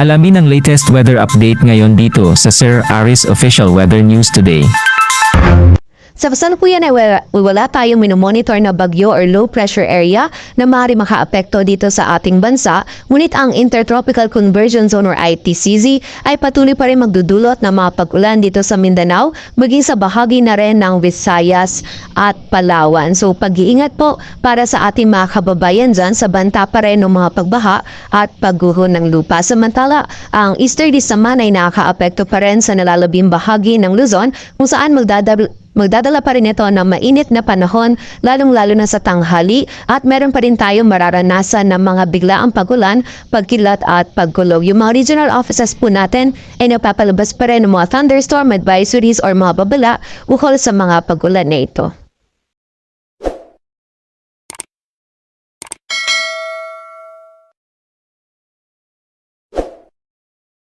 Alamin ang latest weather update ngayon dito sa Sir Aris Official Weather News Today. Sa kasalukuyan ay wala tayong minomonitor na bagyo or low pressure area na maaari makaapekto dito sa ating bansa, ngunit ang Intertropical Convergence Zone or ITCZ ay patuloy pa rin magdudulot ng mga pag-ulan dito sa Mindanao, maging sa bahagi na rin ng Visayas at Palawan. So pag-iingat po para sa ating mga kababayan dyan sa banta pa rin ng mga pagbaha at pagguho ng lupa. Samantala, ang easterlies naman ay nakakaapekto pa rin sa nalalabing bahagi ng Luzon kung saan magdadala pa rin ito ng mainit na panahon, lalong-lalo na sa tanghali, at meron pa rin tayong mararanasan ng mga biglaang pagulan, pagkilat at pagkulog. Yung mga regional offices po natin ay napapalabas pa rin ng mga thunderstorm advisories or mga babala ukol sa mga pagulan na ito.